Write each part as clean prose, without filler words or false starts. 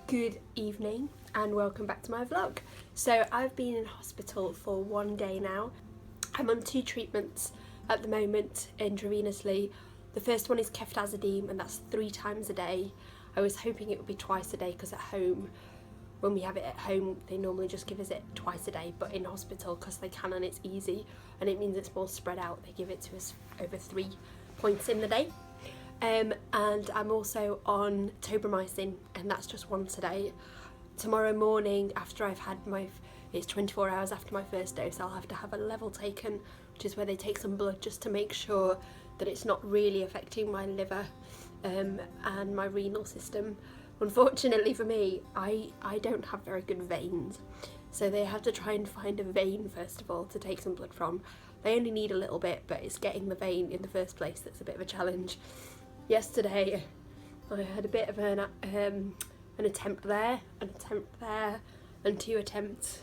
Good evening and welcome back to my vlog. So I've been in hospital for 1 day now. I'm on 2 treatments at the moment intravenously. The first one is ceftazidime and that's 3 times a day. I was hoping it would be twice a day because at home, when we have it at home, they normally just give us it twice a day, but in hospital, because they can and it's easy and it means it's more spread out, they give it to us over 3 points in the day. And I'm also on tobramycin and that's just once a day. Tomorrow morning, after I've had it's 24 hours after my first dose, I'll have to have a level taken, which is where they take some blood just to make sure that it's not really affecting my liver and my renal system. Unfortunately for me, I don't have very good veins, so they have to try and find a vein first of all to take some blood from. They only need a little bit, but it's getting the vein in the first place that's a bit of a challenge. Yesterday I had a bit of an attempt there, and 2 attempts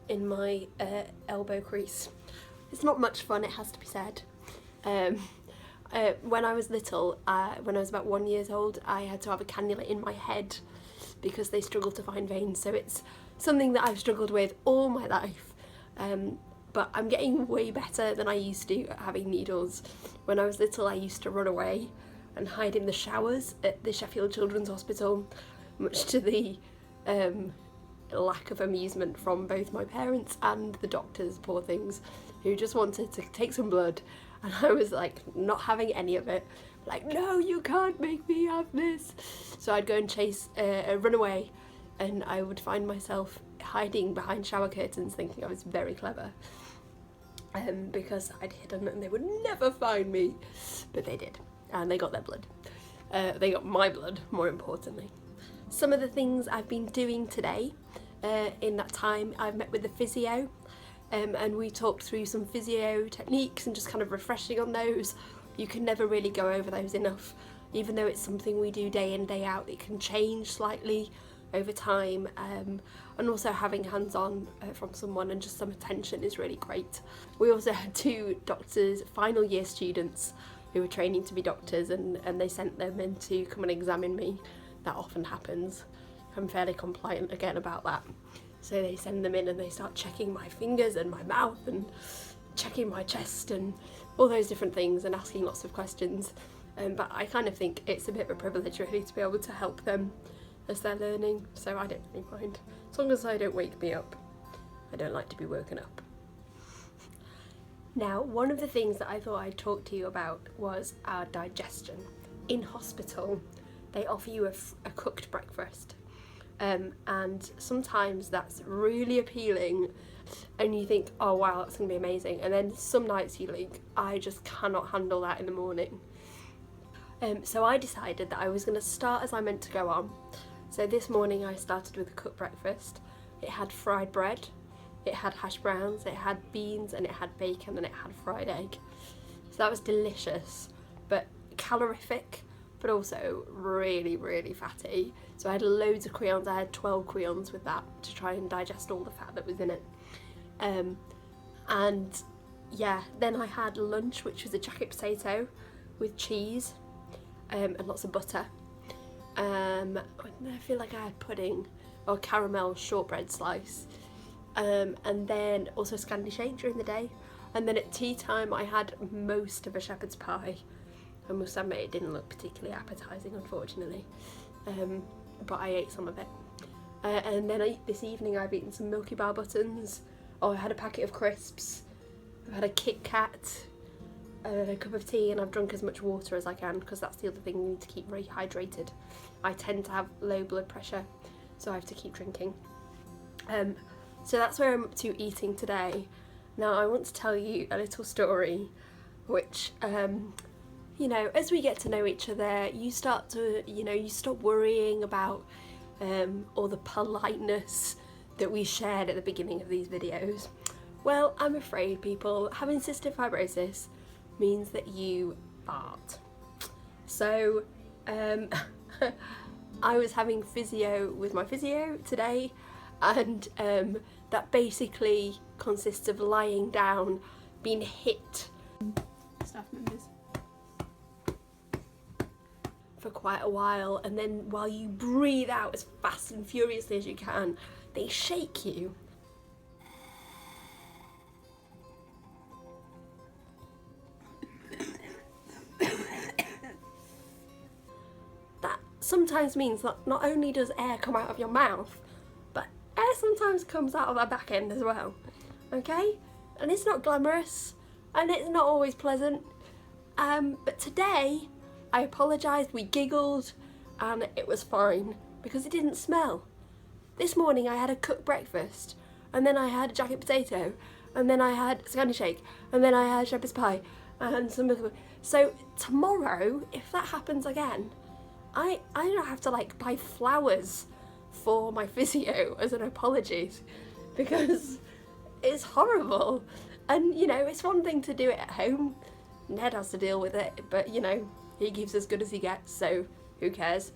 in my elbow crease. It's not much fun, it has to be said. When I was little, when I was about 1 year old, I had to have a cannula in my head because they struggle to find veins, so it's something that I've struggled with all my life. But I'm getting way better than I used to at having needles. When I was little, I used to run away and hide in the showers at the Sheffield Children's Hospital, much to the lack of amusement from both my parents and the doctors, poor things, who just wanted to take some blood, and I was like not having any of it, like, no, you can't make me have this. So I'd go and run away, and I would find myself hiding behind shower curtains thinking I was very clever, because I'd hidden and they would never find me, but they did. And they got their blood. They got my blood, more importantly. Some of the things I've been doing today, in that time, I've met with the physio, and we talked through some physio techniques and just kind of refreshing on those. You can never really go over those enough. Even though it's something we do day in, day out, it can change slightly over time, and also having hands-on from someone and just some attention is really great. We also had 2 doctors, final year students, who were training to be doctors, and they sent them in to come and examine me. That often happens. I'm fairly compliant again about that. So they send them in and they start checking my fingers and my mouth and checking my chest and all those different things and asking lots of questions. But I kind of think it's a bit of a privilege really to be able to help them as they're learning, so I don't really mind. As long as they don't wake me up. I don't like to be woken up. Now, one of the things that I thought I'd talk to you about was our digestion. In hospital, they offer you a cooked breakfast, and sometimes that's really appealing and you think, oh wow, that's gonna be amazing, and then some nights you think, I just cannot handle that in the morning. So I decided that I was going to start as I meant to go on. So this morning I started with a cooked breakfast. It had fried bread, it had hash browns, it had beans, and it had bacon, and it had fried egg. So that was delicious, but calorific, but also really, really fatty. So I had loads of crayons. I had 12 crayons with that to try and digest all the fat that was in it. And yeah, then I had lunch, which was a jacket potato with cheese and lots of butter. I feel like I had pudding or caramel shortbread slice. And then also Scandi shake during the day, and then at tea time I had most of a shepherd's pie. I must admit it didn't look particularly appetising, unfortunately, but I ate some of it. And then this evening I've eaten some Milky Bar buttons. Oh, I had a packet of crisps, I've had a Kit Kat, a cup of tea, and I've drunk as much water as I can, because that's the other thing, you need to keep very hydrated. I tend to have low blood pressure, so I have to keep drinking. So that's where I'm up to eating today. Now I want to tell you a little story which, you know, as we get to know each other, you start to, you stop worrying about all the politeness that we shared at the beginning of these videos. Well, I'm afraid, people, having cystic fibrosis means that you fart. So I was having physio with my physio today, and that basically consists of lying down, being hit. Staff members. for quite a while, and then while you breathe out as fast and furiously as you can, they shake you. That sometimes means that not only does air come out of your mouth, but air sometimes comes out of our back end as well, okay? And it's not glamorous, and it's not always pleasant, but today I apologised, we giggled, and it was fine, because it didn't smell. This morning I had a cooked breakfast, and then I had a jacket potato, and then I had a scandi shake, and then I had shepherd's pie, and some other. So tomorrow, if that happens again, I don't have to like buy flowers for my physio as an apology, because it's horrible. And you know, it's one thing to do it at home, Ned has to deal with it, but you know, he gives as good as he gets, so who cares.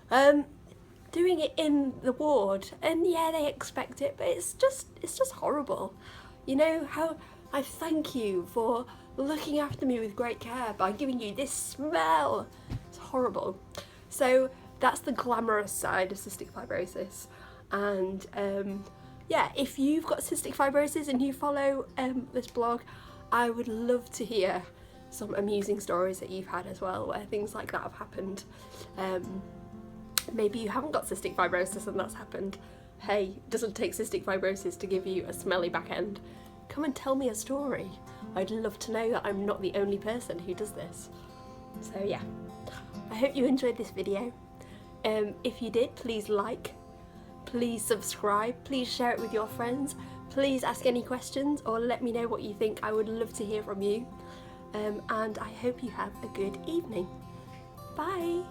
Doing it in the ward, and yeah, they expect it, but it's just horrible. You know how I thank you for looking after me with great care by giving you this smell. It's horrible. So that's the glamorous side of cystic fibrosis. And yeah, if you've got cystic fibrosis and you follow this blog, I would love to hear some amusing stories that you've had as well, where things like that have happened. Maybe you haven't got cystic fibrosis and that's happened. Hey, it doesn't take cystic fibrosis to give you a smelly back end. Come and tell me a story. I'd love to know that I'm not the only person who does this. So yeah, I hope you enjoyed this video. If you did, please like, please subscribe, please share it with your friends, please ask any questions or let me know what you think. I would love to hear from you. And I hope you have a good evening. Bye!